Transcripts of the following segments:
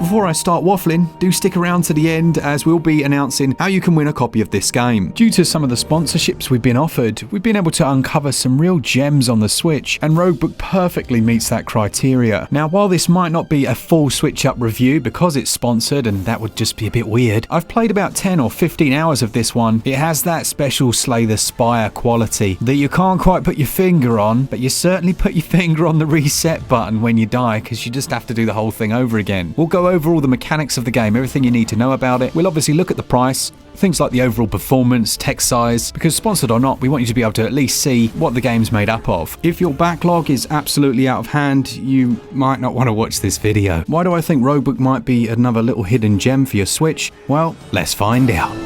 before I start waffling, do stick around to the end as we'll be announcing how you can win a copy of this game. Due to some of the sponsorships we've been offered, we've been able to uncover some real gems on the Switch, and Roguebook perfectly meets that criteria. Now, while this might not be a full SwitchUp review because it's sponsored and that would just be a bit weird, I've played about 10 or 15 hours of this one. It has that special Slay the Spire quality that you can't quite put your finger on, but you certainly put your finger on the reset button when you die, because you just have to do the whole thing over again. We'll go over all the mechanics of the game, everything you need to know about it. We'll obviously look at the price, things like the overall performance, text size, because sponsored or not, we want you to be able to at least see what the game's made up of. If your backlog is absolutely out of hand, you might not want to watch this video. Why do I think Roguebook might be another little hidden gem for your Switch? Well, let's find out.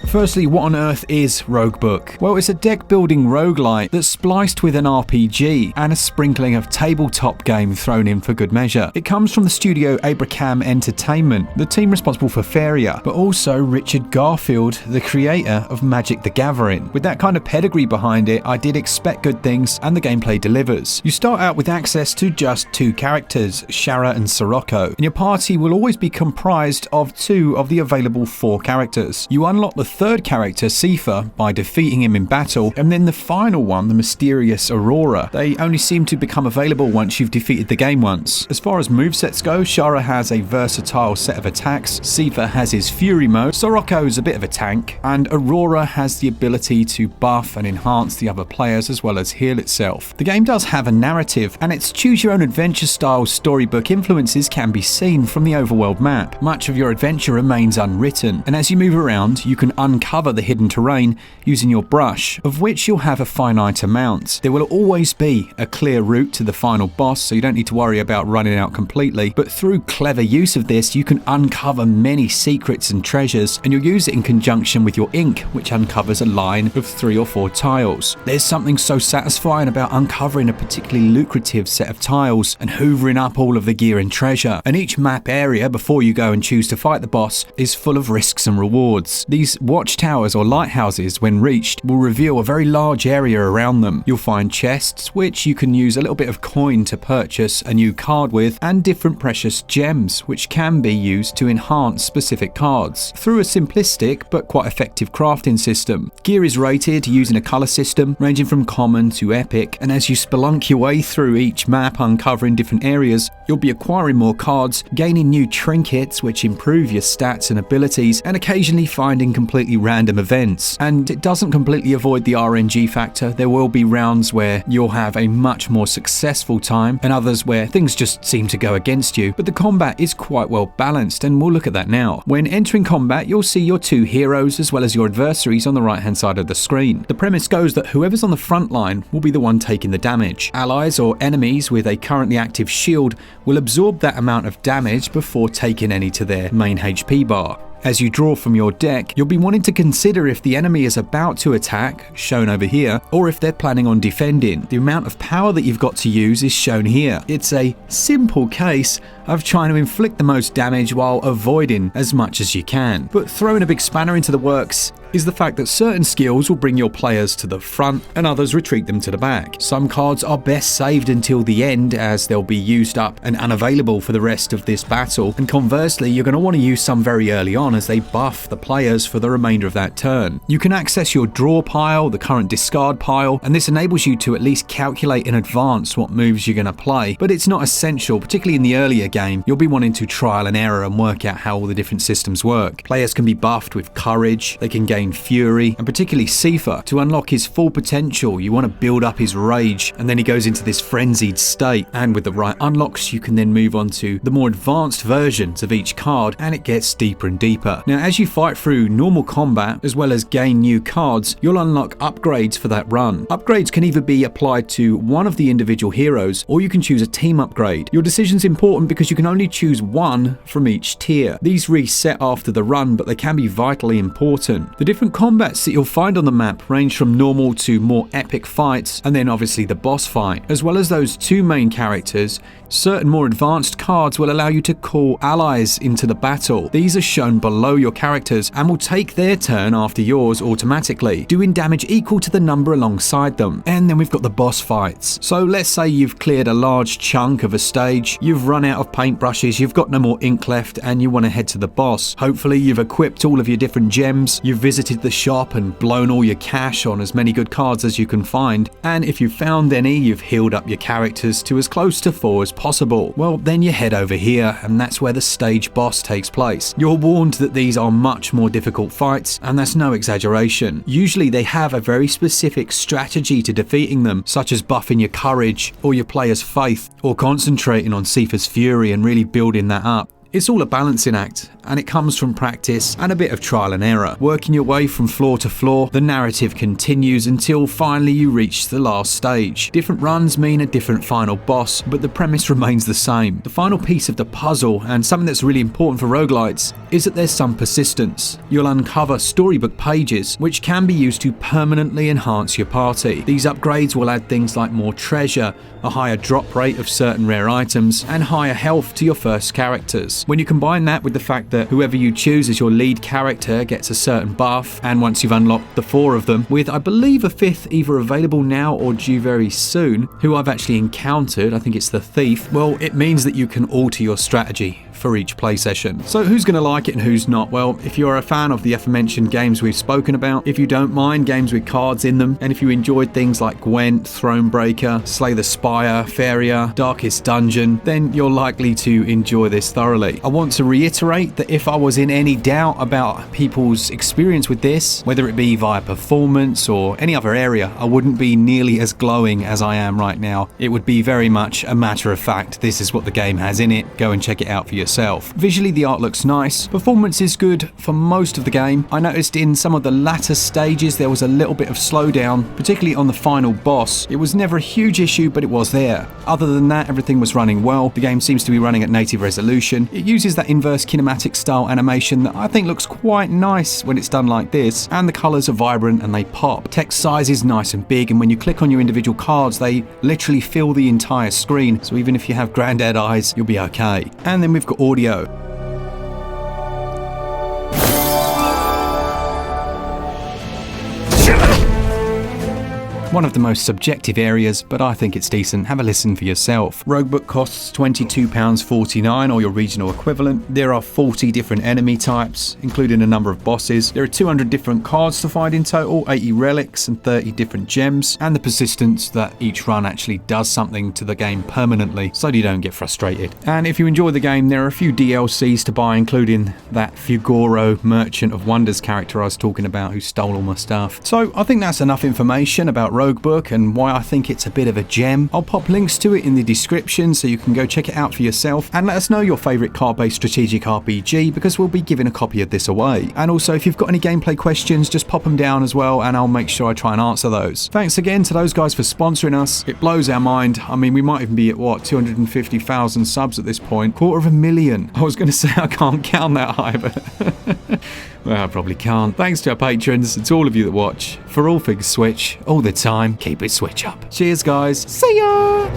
Firstly, what on earth is Roguebook? Well, it's a deck-building roguelite that's spliced with an RPG and a sprinkling of tabletop game thrown in for good measure. It comes from the studio Abracam Entertainment, the team responsible for Faria, but also Richard Garfield, the creator of Magic the Gathering. With that kind of pedigree behind it, I did expect good things, and the gameplay delivers. You start out with access to just 2 characters, Shara and Sirocco, and your party will always be comprised of 2 of the available 4 characters. You unlock the third character, Sifa, by defeating him in battle, and then the final one, the mysterious Aurora. They only seem to become available once you've defeated the game once. As far as movesets go, Shara has a versatile set of attacks, Sifa has his Fury mode, Sirocco's a bit of a tank, and Aurora has the ability to buff and enhance the other players as well as heal itself. The game does have a narrative, and its choose-your-own-adventure style storybook influences can be seen from the overworld map. Much of your adventure remains unwritten, and as you move around, you can uncover the hidden terrain using your brush, of which you'll have a finite amount. There will always be a clear route to the final boss, so you don't need to worry about running out completely, but through clever use of this, you can uncover many secrets and treasures, and you'll use it in conjunction with your ink, which uncovers a line of 3 or 4 tiles. There's something so satisfying about uncovering a particularly lucrative set of tiles and hoovering up all of the gear and treasure, and each map area before you go and choose to fight the boss is full of risks and rewards. These watchtowers or lighthouses, when reached, will reveal a very large area around them. You'll find chests, which you can use a little bit of coin to purchase a new card with, and different precious gems, which can be used to enhance specific cards through a simplistic but quite effective crafting system. Gear is rated using a colour system ranging from common to epic, and as you spelunk your way through each map uncovering different areas, you'll be acquiring more cards, gaining new trinkets which improve your stats and abilities, and occasionally finding completely random events. And it doesn't completely avoid the RNG factor. There will be rounds where you'll have a much more successful time and others where things just seem to go against you, but the combat is quite well balanced, and we'll look at that now. When entering combat, you'll see your 2 heroes as well as your adversaries on the right hand side of the screen. The premise goes that whoever's on the front line will be the one taking the damage. Allies or enemies with a currently active shield will absorb that amount of damage before taking any to their main HP bar. As you draw from your deck, you'll be wanting to consider if the enemy is about to attack, shown over here, or if they're planning on defending. The amount of power that you've got to use is shown here. It's a simple case of trying to inflict the most damage while avoiding as much as you can. But throwing a big spanner into the works is the fact that certain skills will bring your players to the front and others retreat them to the back. Some cards are best saved until the end, as they'll be used up and unavailable for the rest of this battle, and conversely, you're going to want to use some very early on as they buff the players for the remainder of that turn. You can access your draw pile, the current discard pile, and this enables you to at least calculate in advance what moves you're going to play, but it's not essential. Particularly in the earlier game, you'll be wanting to trial and error and work out how all the different systems work. Players can be buffed with courage, they can gain fury, and particularly Sifa. To unlock his full potential, you want to build up his rage, and then he goes into this frenzied state, and with the right unlocks, you can then move on to the more advanced versions of each card, and it gets deeper and deeper. Now, as you fight through normal combat, as well as gain new cards, you'll unlock upgrades for that run. Upgrades can either be applied to one of the individual heroes, or you can choose a team upgrade. Your decision's important because because you can only choose one from each tier. These reset after the run, but they can be vitally important. The different combats that you'll find on the map range from normal to more epic fights, and then obviously the boss fight. As well as those two main characters, certain more advanced cards will allow you to call allies into the battle. These are shown below your characters and will take their turn after yours automatically, doing damage equal to the number alongside them. And then we've got the boss fights. So let's say you've cleared a large chunk of a stage, you've run out of paintbrushes, you've got no more ink left, and you want to head to the boss. Hopefully you've equipped all of your different gems, you've visited the shop and blown all your cash on as many good cards as you can find, and if you've found any, you've healed up your characters to as close to 4 as possible. Well, then you head over here, and that's where the stage boss takes place. You're warned that these are much more difficult fights, and that's no exaggeration. Usually they have a very specific strategy to defeating them, such as buffing your courage or your player's faith, or concentrating on Sifa's fury and really building that up. It's all a balancing act, and it comes from practice and a bit of trial and error. Working your way from floor to floor, the narrative continues until finally you reach the last stage. Different runs mean a different final boss, but the premise remains the same. The final piece of the puzzle, and something that's really important for roguelites, is that there's some persistence. You'll uncover storybook pages, which can be used to permanently enhance your party. These upgrades will add things like more treasure, a higher drop rate of certain rare items, and higher health to your first characters. When you combine that with the fact that whoever you choose as your lead character gets a certain buff, and once you've unlocked the 4 of them, with I believe a 5th either available now or due very soon, who I've actually encountered, I think it's the Thief, well, it means that you can alter your strategy for each play session. So who's going to like it and who's not? Well, if you're a fan of the aforementioned games we've spoken about, if you don't mind games with cards in them, and if you enjoyed things like Gwent, Thronebreaker, Slay the Spire, Feria, Darkest Dungeon, then you're likely to enjoy this thoroughly. I want to reiterate that if I was in any doubt about people's experience with this, whether it be via performance or any other area, I wouldn't be nearly as glowing as I am right now. It would be very much a matter of fact, this is what the game has in it, go and check it out for yourself. Visually the art looks nice, performance is good for most of the game. I noticed in some of the latter stages there was a little bit of slowdown, particularly on the final boss. It was never a huge issue, but it was there. Other than that, everything was running well. The game seems to be running at native resolution. It uses that inverse kinematic style animation that I think looks quite nice when it's done like this, and the colours are vibrant and they pop. Text size is nice and big, and when you click on your individual cards they literally fill the entire screen, so even if you have granddad eyes you'll be okay. And then we've got audio. One of the most subjective areas, but I think it's decent. Have a listen for yourself. Roguebook costs £22.49 or your regional equivalent. There are 40 different enemy types, including a number of bosses. There are 200 different cards to find in total, 80 relics and 30 different gems, and the persistence that each run actually does something to the game permanently, so you don't get frustrated. And if you enjoy the game, there are a few DLCs to buy, including that Fugoro Merchant of Wonders character I was talking about who stole all my stuff. So I think that's enough information about Roguebook and why I think it's a bit of a gem. I'll pop links to it in the description so you can go check it out for yourself, and let us know your favourite card-based strategic RPG because we'll be giving a copy of this away. And also if you've got any gameplay questions, just pop them down as well and I'll make sure I try and answer those. Thanks again to those guys for sponsoring us. It blows our mind. I mean, we might even be at what, 250,000 subs at this point, 250,000. I was going to say I can't count that high, but well, I probably can't. Thanks to our patrons and to all of you that watch. For all things Switch, all the time, keep it Switch up. Cheers, guys. See ya!